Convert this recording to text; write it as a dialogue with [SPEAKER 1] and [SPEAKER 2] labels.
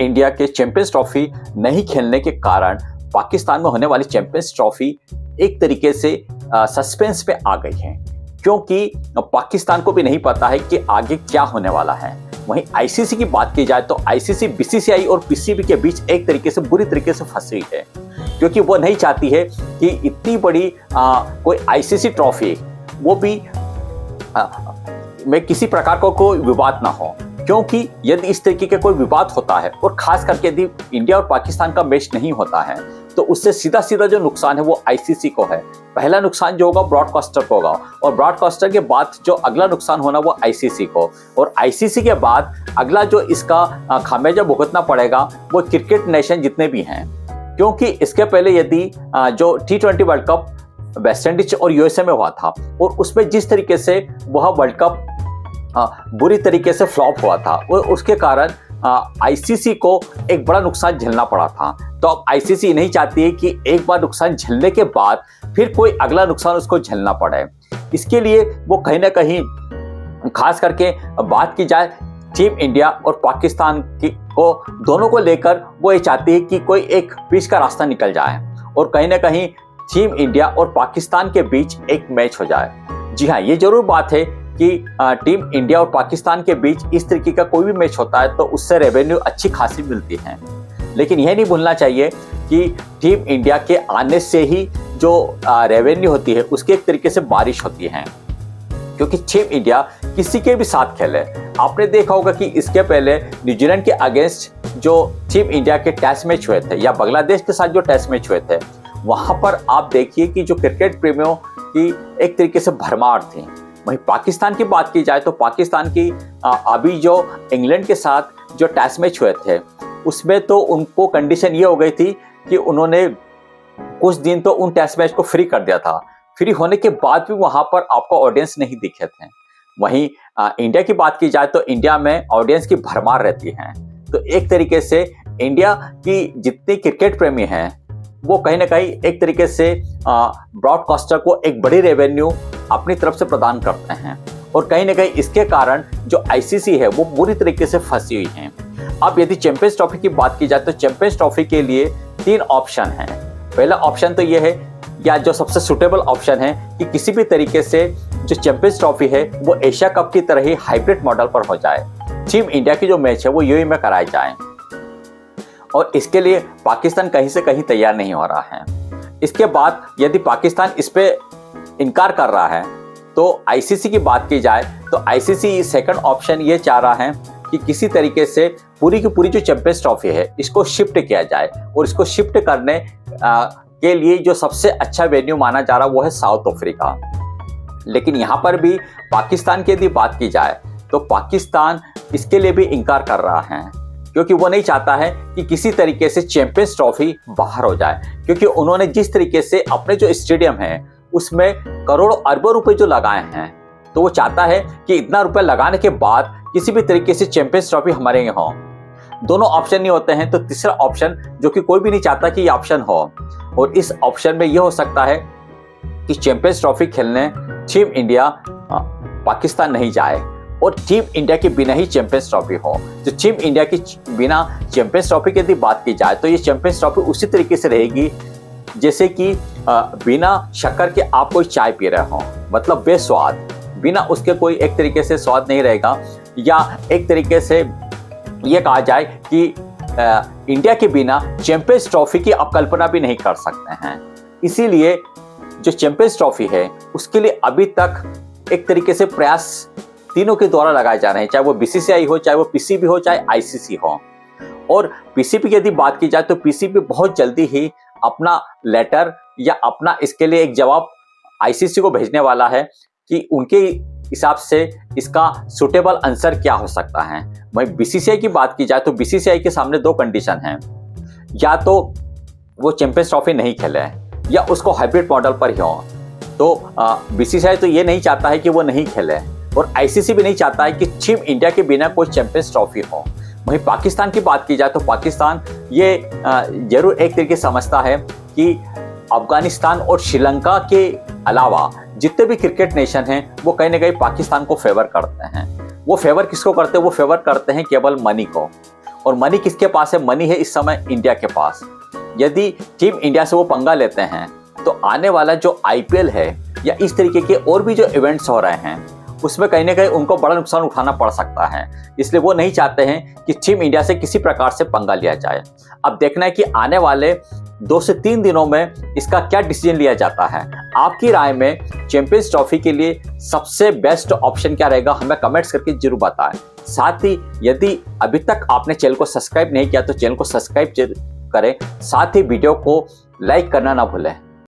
[SPEAKER 1] India के champions trophy नहीं खेलने के कारण पाकिस्तान में होने वाली चैंपियंस ट्रॉफी एक तरीके से सस्पेंस पे आ गई है, क्योंकि पाकिस्तान को भी नहीं पता है कि आगे क्या होने वाला है। वहीं आईसीसी की बात की जाए तो आईसीसी बीसीसीआई और पीसीबी के बीच एक तरीके से बुरी तरीके से फंसी है, क्योंकि वो नहीं चाहती है कि इतनी बड़ी कोई आईसीसी ट्रॉफी वो भी में किसी प्रकार का कोई विवाद ना हो, क्योंकि यदि इस तरीके का कोई विवाद होता है और खास करके यदि इंडिया और पाकिस्तान का मैच नहीं होता है तो उससे सीधा सीधा जो नुकसान है वो आईसीसी को है। पहला नुकसान जो होगा ब्रॉडकास्टर को होगा, और ब्रॉडकास्टर के बाद जो अगला नुकसान होना वो आईसीसी को, और आईसीसी के बाद अगला जो इसका खामियाजा भुगतना पड़ेगा वो क्रिकेट नेशन जितने भी हैं, क्योंकि इसके पहले यदि जो T20 world cup West Indies और यूएसए में हुआ था और उसमें जिस तरीके से वह वर्ल्ड कप बुरी तरीके से फ्लॉप हुआ था और उसके कारण आईसीसी को एक बड़ा नुकसान झेलना पड़ा था। तो अब आईसीसी नहीं चाहती है कि एक बार नुकसान झेलने के बाद फिर कोई अगला नुकसान उसको झेलना पड़े। इसके लिए वो कहीं ना कहीं खास करके बात की जाए टीम इंडिया और पाकिस्तान को दोनों को लेकर वो ये चाहती है कि कोई एक बीच का रास्ता निकल जाए और कहीं ना कहीं टीम इंडिया और पाकिस्तान के बीच एक मैच हो जाए। जी हाँ, ये जरूर बात है कि टीम इंडिया और पाकिस्तान के बीच इस तरीके का कोई भी मैच होता है तो उससे रेवेन्यू अच्छी खासी मिलती है, लेकिन यह नहीं भूलना चाहिए कि टीम इंडिया के आने से ही जो रेवेन्यू होती है उसकी एक तरीके से बारिश होती है, क्योंकि टीम इंडिया किसी के भी साथ खेले। आपने देखा होगा कि इसके पहले न्यूजीलैंड के अगेंस्ट जो टीम इंडिया के टेस्ट मैच हुए थे या बांग्लादेश के साथ जो टेस्ट मैच हुए थे, वहां पर आप देखिए कि जो क्रिकेट प्रेमियों की एक तरीके से भरमार थी। वहीं पाकिस्तान की बात की जाए तो पाकिस्तान की अभी जो इंग्लैंड के साथ जो टेस्ट मैच हुए थे उसमें तो उनको कंडीशन ये हो गई थी कि उन्होंने कुछ दिन तो उन टेस्ट मैच को फ्री कर दिया था। फ्री होने के बाद भी वहां पर आपको ऑडियंस नहीं दिखे थे। वहीं इंडिया की बात की जाए तो इंडिया में ऑडियंस की भरमार रहती है। तो एक तरीके से इंडिया की जितने क्रिकेट प्रेमी हैं वो कहीं ना कहीं एक तरीके से ब्रॉडकास्टर को एक बड़ी रेवेन्यू अपनी तरफ से प्रदान करते हैं, और कहीं ना कहीं इसके कारण जो आईसीसी है वो बुरी तरीके से फंसी हुई है। अब यदि चैंपियंस ट्रॉफी की बात की जाए तो चैंपियंस ट्रॉफी के लिए 3 ऑप्शन हैं। पहला ऑप्शन तो ये है, या जो सबसे सुटेबल ऑप्शन है, कि किसी भी तरीके से जो चैंपियंस ट्रॉफी है वो एशिया कप की तरह ही हाइब्रिड मॉडल पर हो जाए। टीम इंडिया की जो मैच है वो यूएई में कराए जाए, और इसके लिए पाकिस्तान कहीं से कहीं तैयार नहीं हो रहा है। इसके बाद यदि पाकिस्तान इस पे इनकार कर रहा है तो आईसीसी की बात की जाए तो आईसीसी सेकंड ऑप्शन ये चाह रहा है कि किसी तरीके से पूरी की पूरी जो चैंपियंस ट्रॉफी है इसको शिफ्ट किया जाए, और इसको शिफ्ट करने के लिए जो सबसे अच्छा वेन्यू माना जा रहा है वो है साउथ अफ्रीका। लेकिन यहाँ पर भी पाकिस्तान की यदि बात की जाए तो पाकिस्तान इसके लिए भी इनकार कर रहा है, क्योंकि वो नहीं चाहता है कि किसी तरीके से चैंपियंस ट्रॉफी बाहर हो जाए, क्योंकि उन्होंने जिस तरीके से अपने जो स्टेडियम है उसमें करोड़ों अरबों रुपए जो लगाए हैं, तो वो चाहता है कि इतना रुपए लगाने के बाद किसी भी तरीके से चैंपियंस ट्रॉफी हमारे यहाँ हो। दोनों ऑप्शन नहीं होते हैं तो तीसरा ऑप्शन जो कि कोई भी नहीं चाहता कि ये ऑप्शन हो, और इस ऑप्शन में ये हो सकता है कि चैंपियंस ट्रॉफी खेलने टीम इंडिया पाकिस्तान नहीं जाए और टीम इंडिया के बिना ही चैंपियंस ट्रॉफी हो। तो टीम इंडिया की बिना चैंपियंस ट्रॉफी की यदि बात की जाए तो ये चैंपियंस ट्रॉफी उसी तरीके से रहेगी जैसे कि बिना शक्कर के आप कोई चाय पी रहे हो, मतलब बेस्वाद, बिना उसके कोई एक तरीके से स्वाद नहीं रहेगा। या एक तरीके से ये कहा जाए कि इंडिया के बिना चैंपियंस ट्रॉफी की आप कल्पना भी नहीं कर सकते हैं। इसीलिए जो चैंपियंस ट्रॉफी है उसके लिए अभी तक एक तरीके से प्रयास तीनों के द्वारा लगाए जा रहे हैं, चाहे वो बीसीसीआई हो, चाहे वो पीसीबी हो, चाहे आईसीसी हो। और पीसीबी की यदि बात की जाए तो पीसीबी बहुत जल्दी ही अपना लेटर या अपना इसके लिए एक जवाब आईसीसी को भेजने वाला है कि उनके हिसाब से इसका सुटेबल आंसर क्या हो सकता है। वहीं बीसीसीआई की बात की जाए तो बीसीसीआई के सामने 2 कंडीशन हैं, या तो वो चैंपियंस ट्रॉफी नहीं खेले या उसको हाइब्रिड मॉडल पर ही हो। तो बीसीसीआई तो ये नहीं चाहता है कि वो नहीं खेले, और आईसीसी भी नहीं चाहता है कि टीम इंडिया के बिना कोई चैंपियंस ट्रॉफी हो। वहीं पाकिस्तान की बात की जाए तो पाकिस्तान ये जरूर एक तरीके से समझता है कि अफगानिस्तान और श्रीलंका के अलावा जितने भी क्रिकेट नेशन हैं वो कहीं ना कहीं पाकिस्तान को फेवर करते हैं। वो फेवर किसको करते हैं? वो फेवर करते हैं केवल मनी को। और मनी किसके पास है? मनी है इस समय इंडिया के पास। यदि टीम इंडिया से वो पंगा लेते हैं तो आने वाला जो आईपीएल है या इस तरीके के और भी जो इवेंट्स हो रहे हैं उसमें कहीं ना कहीं उनको बड़ा नुकसान उठाना पड़ सकता है। इसलिए वो नहीं चाहते हैं कि टीम इंडिया से किसी प्रकार से पंगा लिया जाए। अब देखना है कि आने वाले 2 से 3 दिनों में इसका क्या डिसीजन लिया जाता है। आपकी राय में चैंपियंस ट्रॉफी के लिए सबसे बेस्ट ऑप्शन क्या रहेगा, हमें कमेंट्स करके जरूर बताएं। साथ ही यदि अभी तक आपने चैनल को सब्सक्राइब नहीं किया तो चैनल को सब्सक्राइब करें, साथ ही वीडियो को लाइक करना ना भूलें।